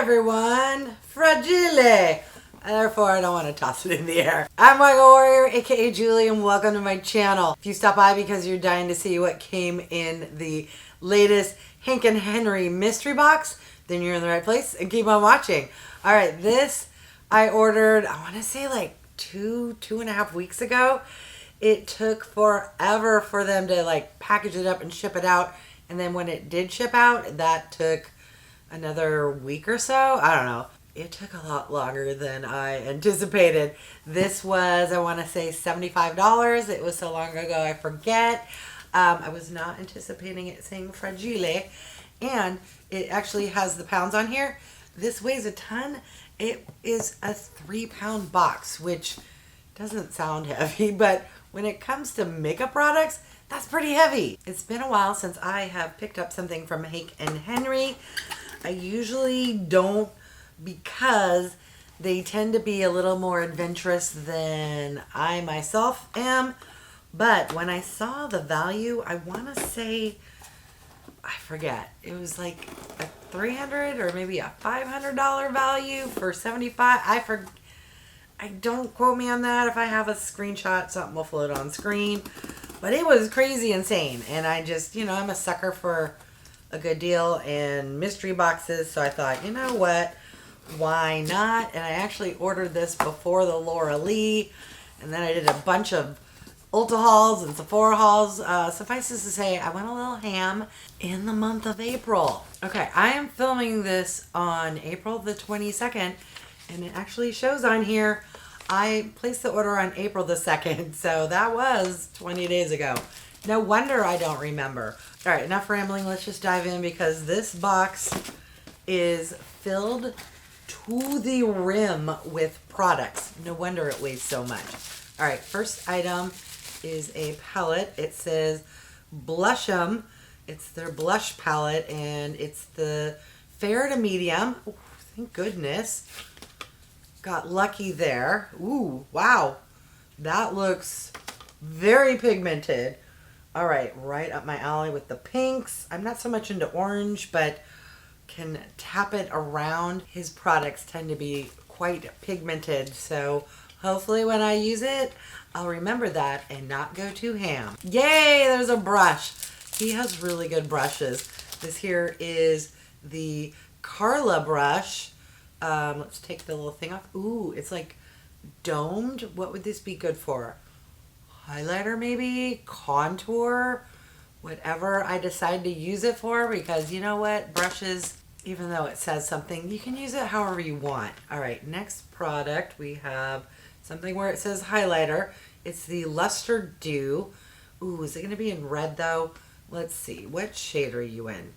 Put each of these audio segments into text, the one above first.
everyone, Fragile. Therefore, I don't want to toss it in the air. I'm Michael Warrior, aka Julie, and welcome to my channel. If you stop by because you're dying to see what came in the latest Hank and Henry mystery box, then you're in the right place and keep on watching. All right, this I ordered, I want to say like two and a half weeks ago. It took forever for them to like package it up and ship it out. And then when it did ship out, that took another week or so. I don't know. It took a lot longer than I anticipated. This was, I want to say, $75. It was so long ago, I forget. I was not anticipating it saying Fragile. And it actually has the pounds on here. This weighs a ton. It is a 3-pound box, which doesn't sound heavy, but when it comes to makeup products, that's pretty heavy. It's been a while since I have picked up something from Hank and Henry. I usually don't, because they tend to be a little more adventurous than I myself am. But when I saw the value, I want to say, I forget, it was like a $300 or maybe a $500 value for $75. I don't quote me on that. If I have a screenshot, something will float on screen. But it was crazy insane. And I just, I'm a sucker for a good deal and mystery boxes. So I thought, you know what? Why not? And I actually ordered this before the Laura Lee. And then I did a bunch of Ulta hauls and Sephora hauls. Suffice it to say, I went a little ham in the month of April. Okay, I am filming this on April the 22nd. And it actually shows on here, I placed the order on April the 2nd. So that was 20 days ago. No wonder I don't remember. All right, enough rambling. Let's just dive in because this box is filled to the rim with products. No wonder it weighs so much. All right, first item is a palette. It says Blush'em. It's their blush palette, and it's the fair to medium. Oh, thank goodness. Got lucky there. Ooh, wow. That looks very pigmented. All right, right up my alley with the pinks. I'm not so much into orange, but can tap it around. His products tend to be quite pigmented, so hopefully when I use it, I'll remember that and not go too ham. Yay, there's a brush. He has really good brushes. This here is the Karla brush. Let's take the little thing off. Ooh, it's like domed. What would this be good for? Highlighter maybe? Contour? Whatever I decide to use it for, because you know what? Brushes, even though it says something, you can use it however you want. All right, next product, we have something where it says highlighter. It's the Lustre Dew. Ooh, is it going to be in red though? Let's see. What shade are you in?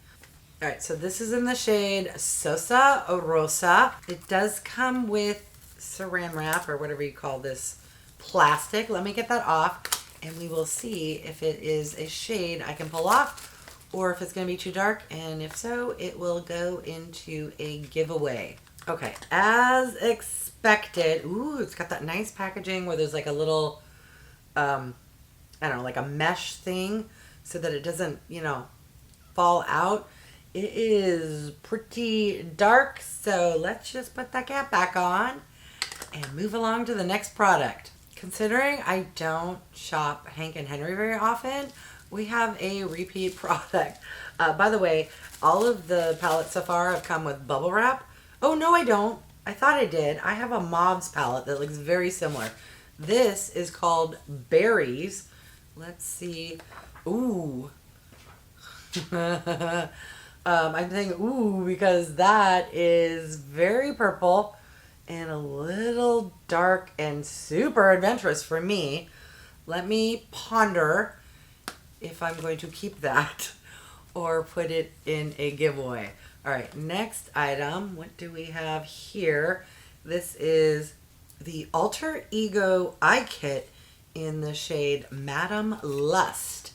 All right, so this is in the shade Sosa or Rosa. It does come with saran wrap or whatever you call this plastic. Let me get that off and we will see if it is a shade I can pull off or if it's going to be too dark. And if so, it will go into a giveaway. Okay, as expected. Ooh, it's got that nice packaging where there's like a little, I don't know, like a mesh thing so that it doesn't, fall out. It is pretty dark, so let's just put that cap back on and move along to the next product. Considering I don't shop Hank and Henry very often, we have a repeat product. By the way, all of the palettes so far have come with bubble wrap. Oh, no, I don't. I thought I did. I have a Mauve's palette that looks very similar. This is called Berries. Let's see. Ooh. I'm saying ooh because that is very purple and a little dark and super adventurous for me. Let me ponder if I'm going to keep that or put it in a giveaway. All right, next item. What do we have here? This is the Alter Ego Eye Kit in the shade Madame Lust.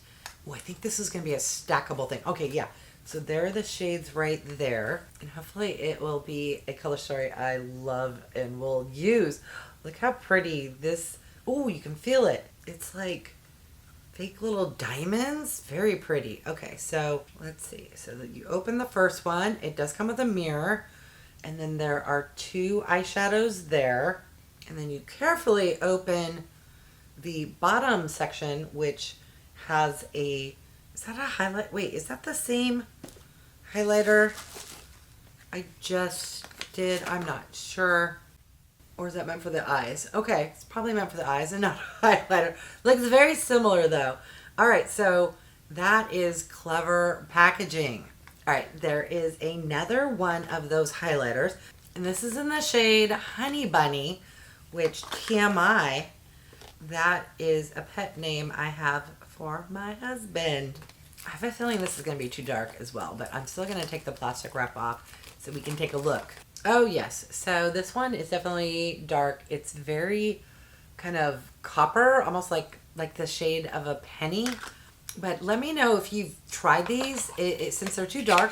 Oh, I think this is going to be a stackable thing. Okay, yeah. So there are the shades right there. And hopefully it will be a color story I love and will use. Look how pretty this... Oh, you can feel it. It's like fake little diamonds. Very pretty. Okay, so let's see. So that you open the first one. It does come with a mirror. And then there are 2 eyeshadows there. And then you carefully open the bottom section, which has a, is that a highlight? Wait, is that the same highlighter I just did? I'm not sure. Or is that meant for the eyes? Okay, it's probably meant for the eyes and not a highlighter. Looks very similar though. All right, so that is clever packaging. All right, there is another one of those highlighters. And this is in the shade Honey Bunny, which TMI, that is a pet name I have for my husband. I have a feeling this is going to be too dark as well, but I'm still going to take the plastic wrap off so we can take a look. Oh yes, so this one is definitely dark. It's very kind of copper, almost like the shade of a penny. But let me know if you've tried these. Since they're too dark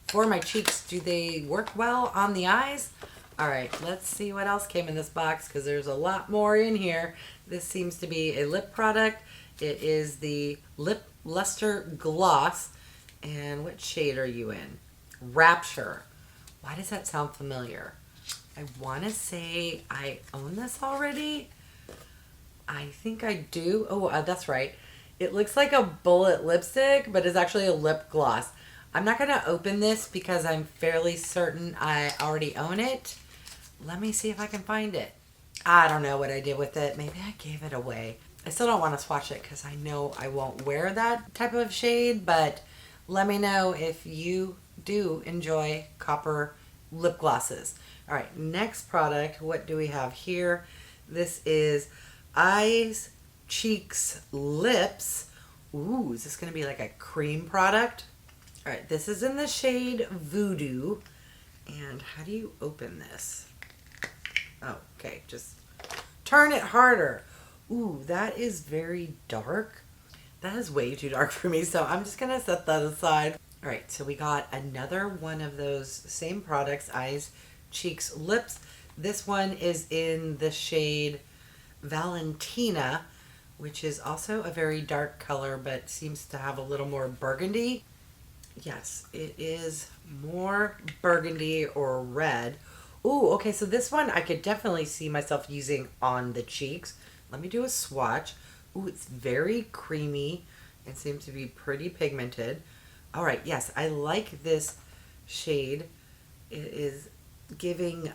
for my cheeks, do they work well on the eyes? All right, let's see what else came in this box because there's a lot more in here. This seems to be a lip product. It is the Lip Lustre Gloss. And what shade are you in? Rapture. Why does that sound familiar? I want to say I own this already. I think I do. Oh, that's right. It looks like a bullet lipstick, but it's actually a lip gloss. I'm not going to open this because I'm fairly certain I already own it. Let me see if I can find it. I don't know what I did with it. Maybe I gave it away. I still don't want to swatch it because I know I won't wear that type of shade, but let me know if you do enjoy copper lip glosses. All right, next product. What do we have here? This is Eyes, Cheeks, Lips. Ooh, is this going to be like a cream product? All right, this is in the shade Vudoo. And how do you open this? Oh, okay, just turn it harder. Ooh, that is very dark. That is way too dark for me, so I'm just going to set that aside. All right, so we got another one of those same products, Eyes, Cheeks, Lips. This one is in the shade Valentina, which is also a very dark color, but seems to have a little more burgundy. Yes, it is more burgundy or red. Ooh, okay, so this one I could definitely see myself using on the cheeks. Let me do a swatch. Ooh, it's very creamy and seems to be pretty pigmented. All right, yes, I like this shade. It is giving,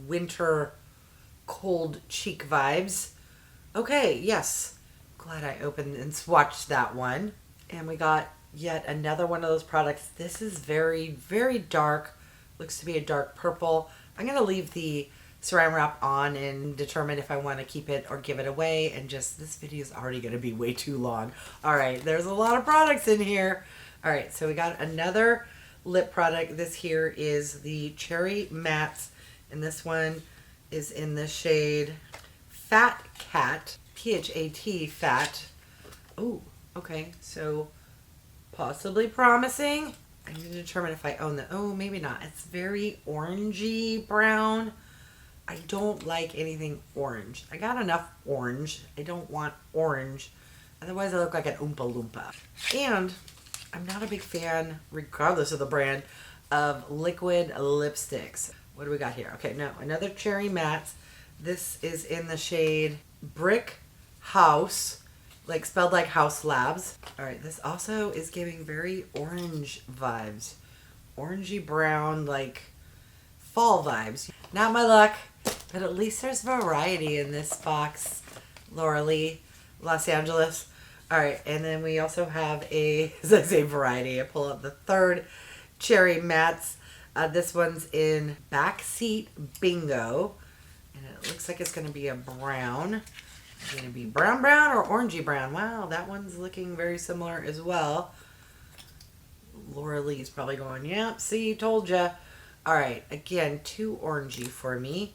winter cold cheek vibes. Okay, yes. Glad I opened and swatched that one. And we got yet another one of those products. This is very, very dark. Looks to be a dark purple. I'm going to leave the saran wrap on and determine if I want to keep it or give it away. And just, this video is already going to be way too long. All right, there's a lot of products in here. All right, so we got another lip product. This here is the Cherry Mattes. And this one is in the shade Phat Cat. Phat, Phat. Oh, okay, so possibly promising. I need to determine if I own that. Oh, maybe not. It's very orangey brown. I don't like anything orange. I got enough orange. I don't want orange. Otherwise, I look like an Oompa Loompa. And I'm not a big fan, regardless of the brand, of liquid lipsticks. What do we got here? Okay, no, another Cherry Mattes. This is in the shade Brick Haus, like spelled like House Labs. All right, this also is giving very orange vibes. Orangey brown, like fall vibes. Not my luck, but at least there's variety in this box. Laura Lee, Los Angeles. All right, and then we also have a, as I say, variety. I pull up the third Cherry Mattes. This one's in Backseat Bingo. And it looks like it's going to be a brown. It's going to be brown or orangey brown. Wow, that one's looking very similar as well. Laura Lee's probably going, yeah, see, told ya. All right, again, too orangey for me.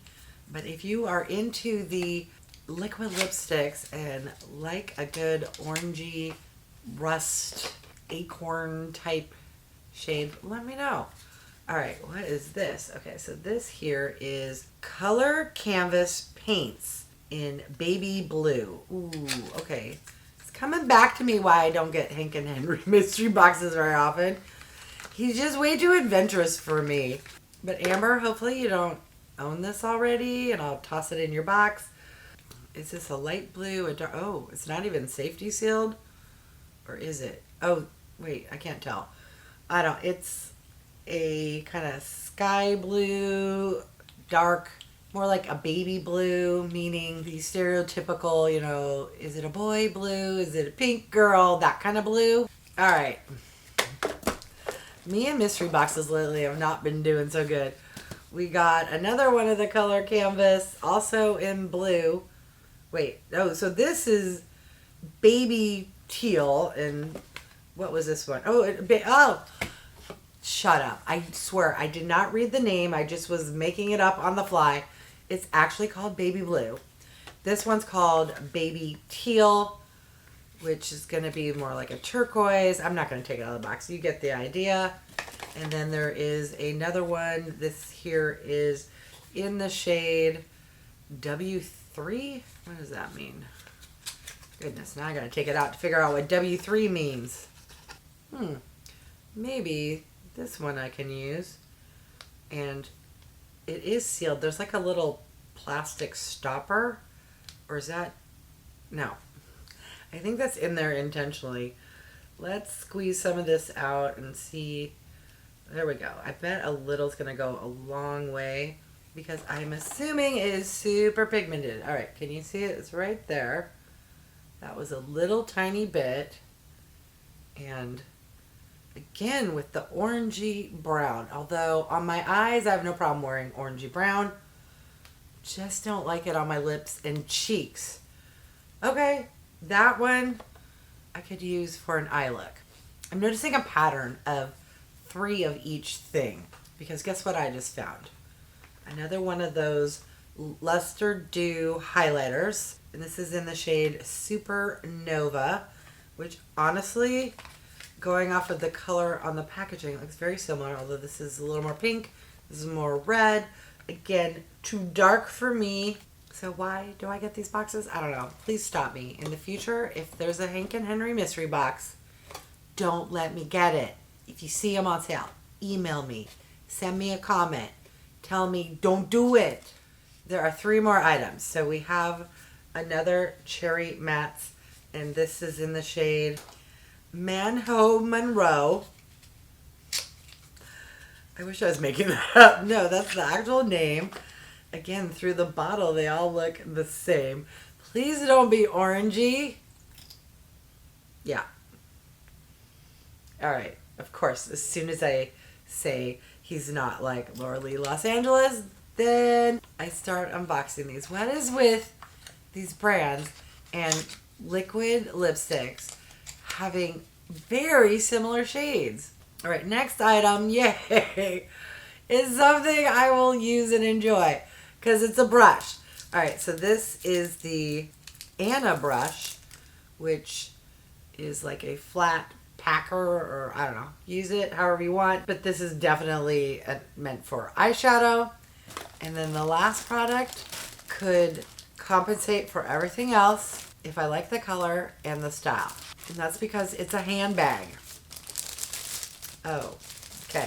But if you are into the liquid lipsticks and like a good orangey rust acorn type shade, let me know. All right, what is this? Okay, so this here is Color Canvas Paints in Baby Blue. Ooh, okay. It's coming back to me why I don't get Hank and Henry mystery boxes very often. He's just way too adventurous for me. But Amber, hopefully you don't own this already, and I'll toss it in your box. Is this a light blue? Oh, it's not even safety sealed? Or is it? Oh, wait, I can't tell. It's a kind of sky blue, dark, more like a baby blue, meaning the stereotypical, is it a boy blue? Is it a pink girl? That kind of blue. All right. Me and mystery boxes lately have not been doing so good. We got another one of the color canvas, also in blue. Wait, so this is baby teal, and what was this one? Oh, shut up. I swear, I did not read the name. I just was making it up on the fly. It's actually called baby blue. This one's called baby teal, which is going to be more like a turquoise. I'm not going to take it out of the box. You get the idea. And then there is another one. This here is in the shade W3. What does that mean? Goodness, now I got to take it out to figure out what W3 means. Maybe this one I can use. And it is sealed. There's like a little plastic stopper. Or is that? No. I think that's in there intentionally. Let's squeeze some of this out and see. There we go. I bet a little's going to go a long way because I'm assuming it is super pigmented. All right, can you see it? It's right there. That was a little tiny bit. And again with the orangey brown. Although on my eyes, I have no problem wearing orangey brown. Just don't like it on my lips and cheeks. Okay, that one I could use for an eye look. I'm noticing a pattern of 3 of each thing because guess what I just found? Another one of those Lustre Dew highlighters, and this is in the shade Supernova, which honestly, going off of the color on the packaging, looks very similar, although this is a little more pink, this is more red. Again, too dark for me. So why do I get these boxes? I don't know. Please stop me. In the future, if there's a Hank and Henry mystery box, don't let me get it. If you see them on sale, email me. Send me a comment. Tell me, don't do it. There are 3 more items. So we have another cherry mattes, and this is in the shade Manho Monroe. I wish I was making that up. No, that's the actual name. Again, through the bottle, they all look the same. Please don't be orangey. Yeah. All right. Of course, as soon as I say he's not like Laura Lee Los Angeles, then I start unboxing these. What is with these brands and liquid lipsticks having very similar shades? All right, next item, yay, is something I will use and enjoy because it's a brush. All right, so this is the Anna brush, which is like a flat packer, or I don't know, use it however you want. But this is definitely meant for eyeshadow. And then the last product could compensate for everything else if I like the color and the style. And that's because it's a handbag. Oh, okay.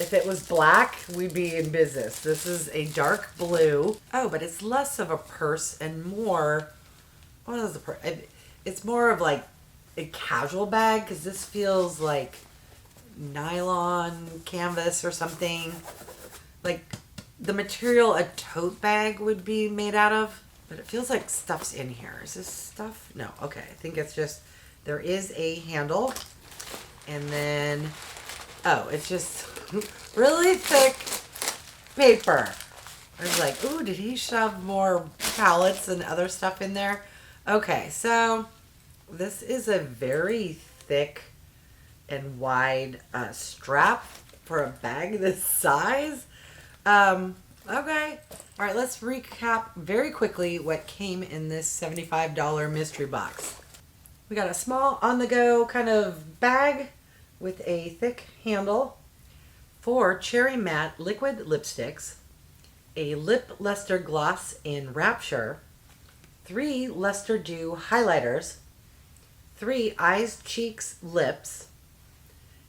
If it was black, we'd be in business. This is a dark blue. Oh, but it's less of a purse and more, what is the purse? It's more of like a casual bag because this feels like nylon canvas or something. Like the material a tote bag would be made out of. But it feels like stuff's in here. Is this stuff? No. Okay. I think it's just, there is a handle. And then, oh, it's just really thick paper. I was like, ooh, did he shove more palettes and other stuff in there? Okay, so this is a very thick and wide strap for a bag this size. Okay. All right, let's recap very quickly what came in this $75 mystery box. We got a small on-the-go kind of bag with a thick handle, 4 cherry matte liquid lipsticks, a lip luster gloss in Rapture, 3 Lustre Dew highlighters, 3 eyes, cheeks, lips,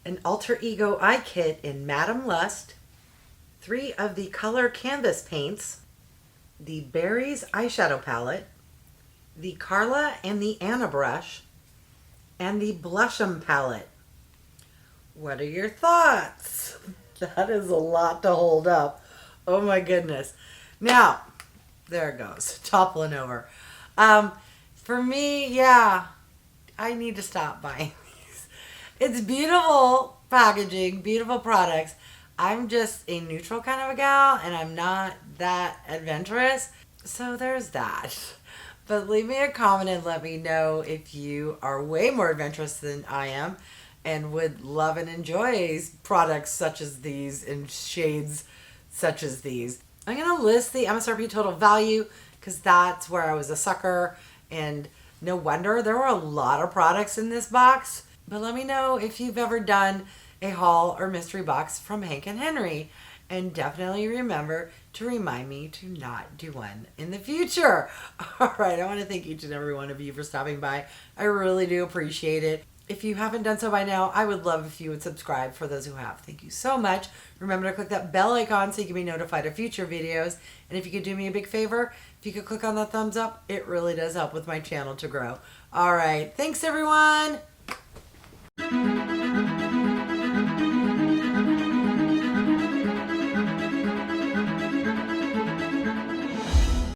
an alter ego eye kit in Madame Lust, 3 of the color canvas paints, the Berries eyeshadow palette, the Karla and the Anna brush, and the Blush'em palette. What are your thoughts? That is a lot to hold up. Oh my goodness. Now, there it goes, toppling over. For me, yeah, I need to stop buying these. It's beautiful packaging, beautiful products. I'm just a neutral kind of a gal, and I'm not that adventurous. So there's that. But leave me a comment and let me know if you are way more adventurous than I am and would love and enjoy products such as these in shades such as these. I'm going to list the MSRP total value because that's where I was a sucker, and no wonder there were a lot of products in this box. But let me know if you've ever done a haul or mystery box from Hank and Henry, and definitely remember to remind me to not do one in the future. All right, I want to thank each and every one of you for stopping by. I really do appreciate it. If you haven't done so by now, I would love if you would subscribe for those who have. Thank you so much. Remember to click that bell icon so you can be notified of future videos. And if you could do me a big favor, if you could click on that thumbs up, it really does help with my channel to grow. All right, thanks everyone.